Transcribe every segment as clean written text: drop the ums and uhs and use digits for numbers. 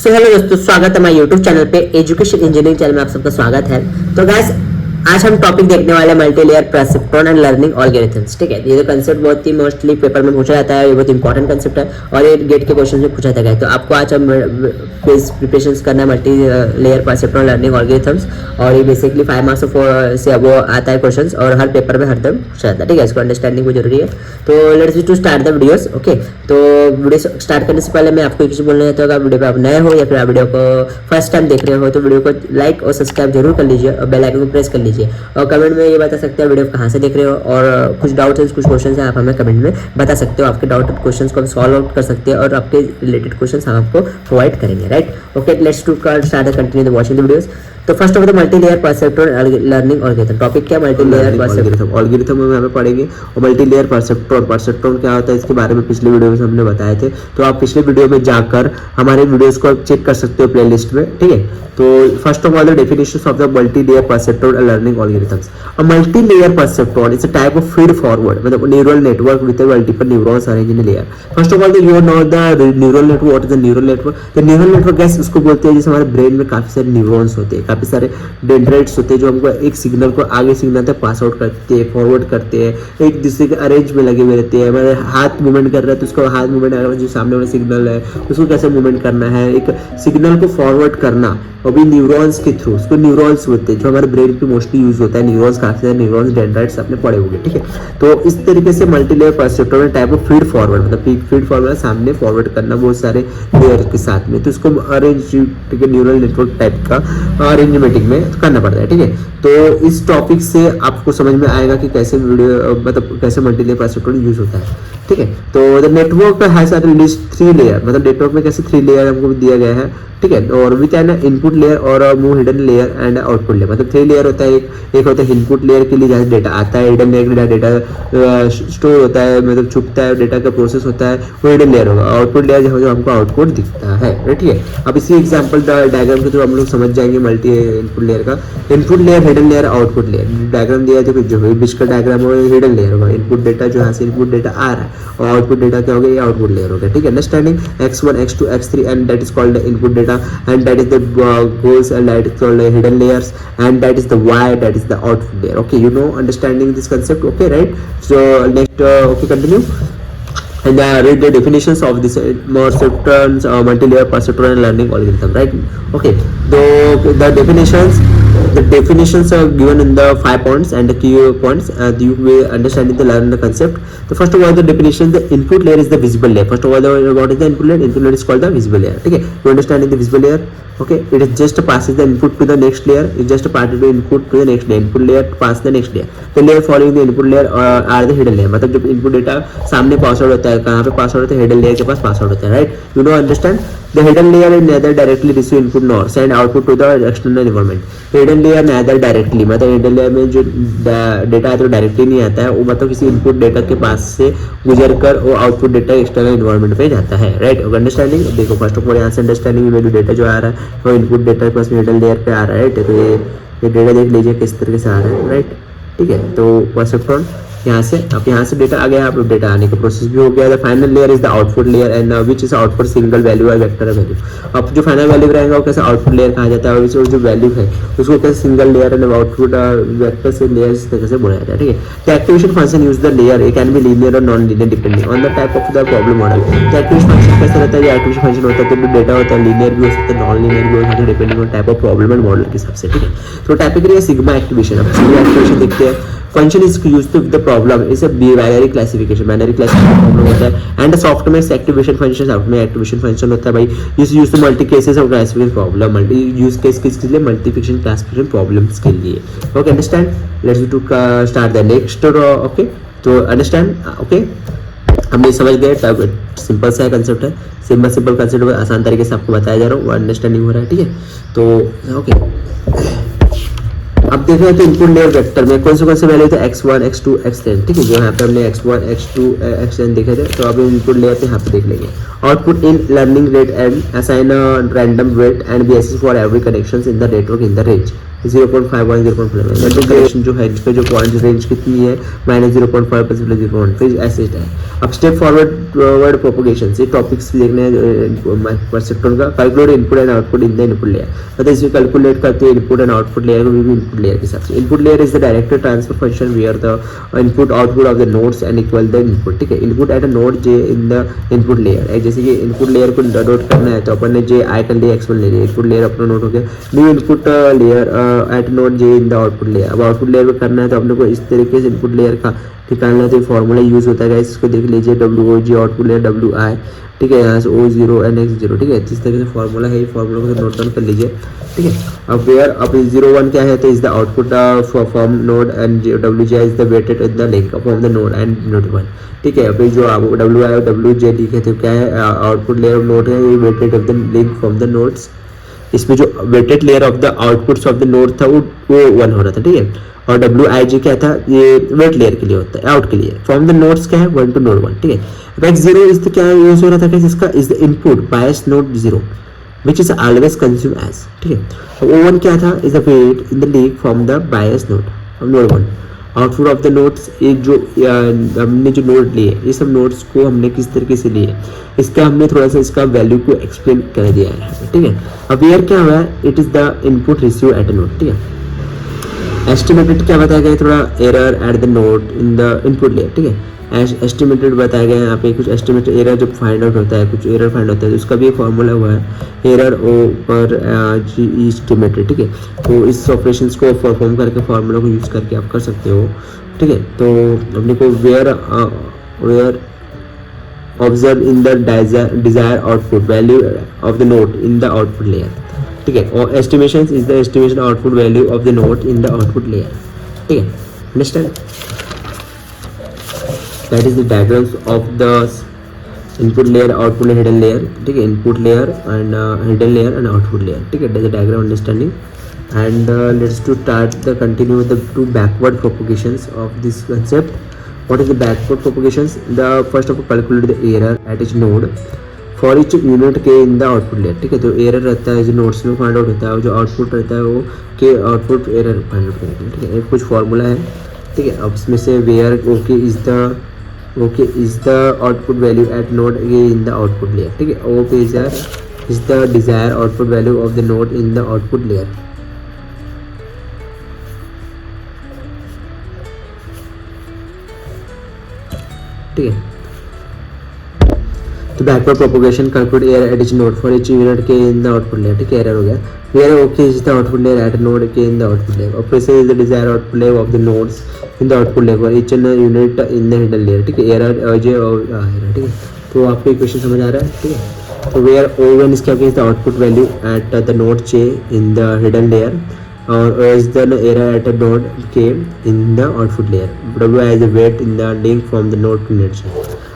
So hello दोस्तों, स्वागत है हमारे यूट्यूब चैनल पे एजुकेशन इंजीनियरिंग चैनल में आप सबका स्वागत है। तो गाइस आज हम टॉपिक देखने वाले multi layer perceptron and learning algorithms. ठीक है, ये जो कंसेप्ट बहुत ही मोस्टली पेपर में पूछा जाता है, ये बहुत इंपॉर्टेंट कंसेप्ट है और ये गेट के क्वेश्चन में पूछा जाता है। तो आपको आज हम प्रिपरेशन करना है multi layer perceptron learning algorithms और ये बेसिकली 5 मार्क्स से वो आता है क्वेश्चन और हर पेपर में हरदम पूछा जाता है। ठीक है, इसको अंडरस्टैंडिंग बहुत जरूरी है। तो let's to start the videos. Okay, तो वीडियो स्टार्ट करने से पहले मैं आपको कुछ बोलना चाहता हूँ। अगर वीडियो पे आप नए हो या फिर आप वीडियो को फर्स्ट टाइम देख रहे हो तो वीडियो को लाइक और सब्सक्राइब जरूर कर लीजिए और बेल आइकन को प्रेस कर लीजिए और कमेंट में ये बता सकते हैं वीडियो कहाँ से देख रहे हो और कुछ डाउट्स है, कुछ क्वेश्चन है, आप हमें कमेंट में बता सकते हो। आपके डाउट क्वेश्चन को हम सॉल्व आउट कर सकते हैं और आपके रिलेटेड क्वेश्चन हम आपको प्रोवाइड करेंगे। Right, okay, let's to start continue the watching the videos. तो first of the multi layer perceptron learning algorithm. Topic क्या? मल्टी लेयर परसेप्ट्रॉन एल्गोरिथम में हमें पढ़ेंगे और मल्टी लेयर परसेप्ट्रॉन क्या होता है इसके बारे में पिछले वीडियो में हमने बताए थे। तो आप पिछले वीडियो में जाकर हमारे वीडियोस को चेक कर सकते हो प्लेलिस्ट में। ठीक है, तो first of all the definitions of the multi layer perceptron learning algorithms. A multi layer perceptron is a type of feed forward मतलब neural network with multiple neurons arranged in layer. First of all the you know the neural network. What is the neural network? The neural network गैस उसको बोलते हैं जैसे हमारे brain में काफी सारे न्यूरॉन्स होते हैं, काफी सारे डेंड्राइट्स होते हैं जो हमको एक सिग्नल को आगे सिग्नल तक पास आउट करते हैं, फॉरवर्ड करते हैं, एक दूसरे के अरेंज में लगे हुए रहते हैं। हमारे हाथ मूवमेंट कर रहा है तो उसको हाथ मूवमेंट अगर जो सामने वाला सिग्नल है उसको कैसे मूवमेंट करना है, एक सिग्नल को फॉरवर्ड करना और भी न्यूरॉन्स के थ्रू। उसको न्यूरॉन्स होते हैं जो हमारे ब्रेन पे मोस्टली यूज होता है। न्यूरॉन्स काफी सारे न्यूरॉन्स डेंड्राइट्स आपने पढ़े होंगे। ठीक है, तो इस तरीके से multilayer perceptron type of feed forward मतलब फीड फॉरवर्ड सामने फॉरवर्ड करना बहुत सारे लेयर के साथ में, तो इसको अरेंज न्यूरल नेटवर्क टाइप का अरेंजमेंटिंग में करना पड़ता है। ठीक है, तो इस टॉपिक से आपको समझ में आएगा कि कैसे वीडियो मतलब कैसे मल्टीलेयर परसेप्ट्रॉन यूज होता है। ठीक है, तो the network has at least 3 layer मतलब नेटवर्क में कैसे 3 लेयर हमको दिया गया है। ठीक है, और विथ एन इनपुट लेयर और more hidden layer and output layer मतलब 3 लेयर होता है। एक होता है इनपुट लेयर के लिए जहाँ डेटा आता है, हिडन लेयर के लिए डेटा स्टोर होता है मतलब छुपता है, डेटा का प्रोसेस होता है, वो हिडन लेयर होगा। आउटपुट लेयर जो हमको आउटपुट दिखता है। ठीक है, अब इसी एग्जाम्पल डायग्राम के थ्रू हम लोग समझ जाएंगे मल्टी इनपुट लेयर का। Input layer, hidden layer, output layer diagram दिया है जो बीच का डायग्राम होगा हिडन लेयर होगा। इनपुट डेटा जो यहाँ से इनपुट डेटा आ रहा है और आउटपुट डेटा क्या होगा, ये आउटपुट लेयर होगा। ठीक है, understanding x1 x2 x3 and that is called input data and that is the goals and that is called hidden layers and that is the y that is the output layer. Okay, you know understanding this concept. Okay, right? So next okay, continue and read the definitions of this perceptrons multi-layer perceptron learning algorithm. Right? Okay, the definitions are given in the 5 points and the key points you will understand the learn the concept. So first of all the definition, the input layer is the visible layer. First of all what is the input layer? Input layer is called the visible layer. Okay, you understanding the visible layer? Okay, it is just passes the input to the next layer. It just passes the input to the next layer. Input layer pass the next layer. The layer following the input layer are the hidden layer. मतलब जब input data सामने pass out होता है, कहाँ पे pass out होता है? Hidden layer के पास पास आउट होता है। Right, you know understand the hidden layer is neither directly receive input nor send output to the external environment. hidden layer neither directly मतलब hidden layer में जो data है तो डायरेक्टली नहीं आता है, वो मतलब किसी इनपुट डेटा के पास से गुजर कर वो आउटपुट डेटा एक्सटर्नल एनवायरनमेंट पे जाता है। Right, understanding. देखो फर्स्ट ऑफ ऑल यहाँ से अंडरस्टैंडिंग में जो डेटा जो आ रहा है वो इनपुट डेटा के पास हिडन लेयर पे आ रहा है। तो ये डेटा देख लीजिए किस तरीके से आ रहा है। राइट, ठीक है, तो परसेप्ट्रॉन यहाँ से अब यहाँ से डेटा आ गया, आप डेटा आने का प्रोसेस भी हो गया। The final layer is the output layer and which is output single value और वेक्टर वैल्यू। अब जो फाइनल वैल्यू रहेगा वो कैसे आउटपुट लेयर कहा जाता है और जो वैल्यू है उसको कैसे single layer and output vector से लेयर इस तरह से बोला जाता है। ठीक है, the activation function use the layer it can be linear or non linear depending on the type of the problem model. तो एक्टिवेशन फंक्शन कैसे रहता है? एक्टिवेशन फंक्शन होता है तो डेटा होता है लीनियर भी हो सकता है, नॉन लीनियर भी हो सकता है, depending on type of problem and model के हिसाब से। ठीक है, तो टाइपिकली सिग्मा एक्टिवेशन। अब सिग्मा एक्टिवेशन देखते हैं। Function is used to the problem is a binary classification problem होता है and software activation function software activation function होता है भाई is used to multi cases of classification problem. Multi use case किसके लिए? Multiplication classification problems के लिए। Okay, understand. Let's to start the next. Okay, तो अंडरस्टैंड। ओके, हमने समझ गए, सिंपल सा कंसेप्ट है, सिंपल कंसेप्ट आसान तरीके से आपको बताया जा रहा हूँ, अंडरस्टैंडिंग हो रहा है। ठीक है, तो ओके अब देख रहे हैं तो इनपुट लेयर वेक्टर में कौन से वैल्यू थे? x1 x2 x10। ठीक है, जो यहाँ पे हमने x1 x2 x10 देखे थे तो अब इनपुट लेयर पे यहाँ पे देख लेंगे। Output in learning rate and assign a random weight and basis for every connection in the network in the range 0.51 0.5 network connection जो है जिसपे जो पॉइंट रेंज कितनी है -0.5 +0.1 फिर ऐसे है। अब स्टेप फॉरवर्ड बैकवर्ड प्रोपोगेशन से टॉपिक्स देखने हैं परसेप्ट्रॉन का। Calculate input and output in the input layer, मतलब इसमें कैलकुलेट करते हैं इनपुट एंड आउटपुट लेयर को भी इनपुट लेयर के हिसाब से। Input layer is the direct transfer function where the input output of the nodes and equal the input, ठीक है। Input at a node j in the input layer, जैसे कि input layer को note करना है तो अपन ने जे आई कर लिया, x1 ले लिया, इनपुट लेयर अपना नोट हो गया। New input layer at node j in the output layer, अब आउटपुट लेयर को करना है तो अपने को इस तरीके से इनपुट लेयर का निकालना है, तो फॉर्मूला यूज होता है, इसको देख लीजिए, WOG आउटपुट लेयर WI, ठीक है, यहाँ से O0 NX0, ठीक है, जिस तरीके से फॉर्मूला है, फॉर्मूला को नोट डाउन कर लीजिए, ठीक है। अब वेयर अब 01 क्या है, तो is the output from node and WJ is the weighted in the link from the node and node 1, ठीक है। अभी जो WI और WJ लिखे थे क्या है, आउटपुट लेयर ऑफ नोड है, ये weighted of the link from the nodes. इसमें जो weighted layer of the outputs of the node था वो 1 हो रहा था, ठीक है। और WIJ क्या था, ये वेट लेयर के लिए होता है, आउट के लिए। फ्रॉम द नोड्स क्या है, 1 टू नोड 1, ठीक है। अब X0 इज द क्या यूज हो रहा था, क्या जिसका is the input bias node 0 which is always consume as, ठीक है। O1 क्या था, is the weight in the leak from the bias node 1। Output of the nodes, ये जो हमने जो नोड लिए, ये सब नोड्स को हमने किस तरीके से लिए, इसका हमने थोड़ा सा इसका वैल्यू को एक्सप्लेन कर दिया है, ठीक है। अब यार क्या हुआ है, it is the input receive at a node, ठीक है। एस्टिमेटेड क्या बताया गया है, थोड़ा error eight the node in the input layer, ठीक है। एस्टिमेटेड बताया गया है यहाँ पे, कुछ एस्टिमेटेड एरर जब फाइंड आउट होता है, कुछ एरर फाइंड होता है, तो उसका भी एक फॉर्मूला हुआ है, एरर ओ पर जी एस्टिमेटेड, ठीक है। तो इस ऑपरेशंस को परफॉर्म करके फॉर्मूला को यूज़ करके आप कर सकते हो, ठीक है। तो अपने को where observe in the desire output value of the node in the output layer, ठीक है। और estimation is the estimation output value of the node in the output layer, ठीक है। Understand, that is the diagrams of the input layer, output layer, hidden layer, ठीक है। Input layer and hidden layer and output layer, ठीक है। That is the diagram understanding and let's to start the continue the to backward propagations of this concept. What is the backward propagations? The first of all calculate the error at each node for each unit के in the output layer, ठीक है। तो error रहता है जो nodes में find out होता है, और जो आउटपुट रहता है वो के आउटपुट एरर फाइंड आउट करेंगे, ठीक है। एक कुछ फार्मूला है, ठीक है। अब इसमें से where okay is the output value at node ये इन द आउटपुट लेयर, ठीक है। Okay is the desire output value of the node in the output layer, ठीक है। तो backward propagation calculate error at each node for each unit k in the output layer, ठीक है। Error हो गया, where okay is the output layer at node k in the output layer, और फिर से is the desire output layer of the nodes in the output layer for each unit in the hidden layer, ठीक है। Error जे और error, ठीक है। तो आपको क्वेश्चन समझ आ रहा है, ठीक है। तो वेयर O1 इज क्या is the output value eight the node J in the hidden layer, और is the error at a node K in the output layer. WI is the weight in the link from the node to node.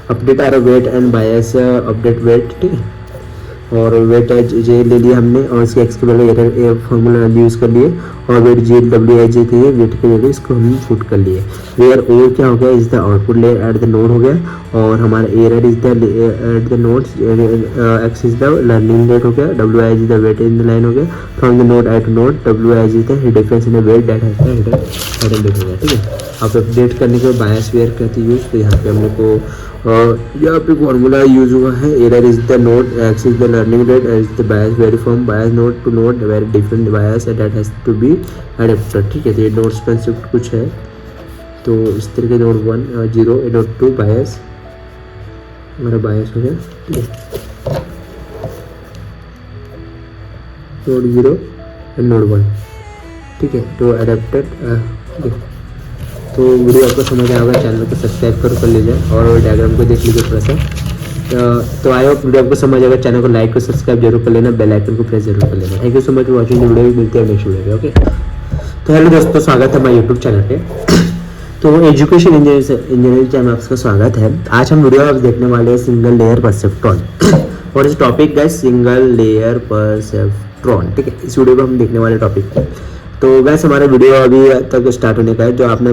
Update are weight and bias update weight, ठीक है। और wait जे ले लिया हमने, और इसके x के बदले एरर फॉर्मूला यूज़ कर लिए, और वेट जे WIJ थी, वेट के जगह इसको हम पुट कर लिए। वेयर ओ क्या हो गया, is the output layer at the node हो गया, और हमारा error is the at the node, x is the learning rate हो गया, WIJ is the weight in the line हो गया, from the node at node WIJ is the difference in the weight that has the hidden rate हो गया, ठीक है। अब update करने के बाद बायस वेयर करते यूज, तो यहाँ पे हमने को यहाँ पे फॉर्मूला यूज हुआ है, error is the node, x is the learning rate, is the bias very from bias node to node, very different bias that has to be adapted, ठीक है। तो ये नोड्स कंसेप्ट कुछ है, तो इस तरीके नोड 1 0 नोड 2 बायस, हमारा बायस हो गया, ठीक है। नोड 0 एंड नोड 1, ठीक है। तो अडेप्टेड, ठीक है। तो वीडियो आपको समझ आएगा, चैनल को सब्सक्राइब कर लीजिए, और डायग्राम को देख लीजिए थोड़ा सा। तो आई होप वीडियो आपको समझ आएगा, चैनल को लाइक और सब्सक्राइब जरूर कर लेना, बेल आइकन को प्रेस जरूर कर लेना। Thank you so much for watching the video, मिलते हैं नेक्स्ट वीडियो में, ओके। तो हेलो दोस्तों, स्वागत है हमारे यूट्यूब चैनल पे। तो एजुकेशन इंजीनियरिंग चैनल में आपका स्वागत है। आज हम वीडियो आप देखने वाले हैं सिंगल लेयर परसेप्ट्रॉन, और इस टॉपिक का सिंगल लेयर परसेप्ट्रॉन, ठीक है। इस वीडियो में हम देखने वाले टॉपिक पे, तो वैसे हमारा वीडियो अभी तक स्टार्ट होने का है, जो आपने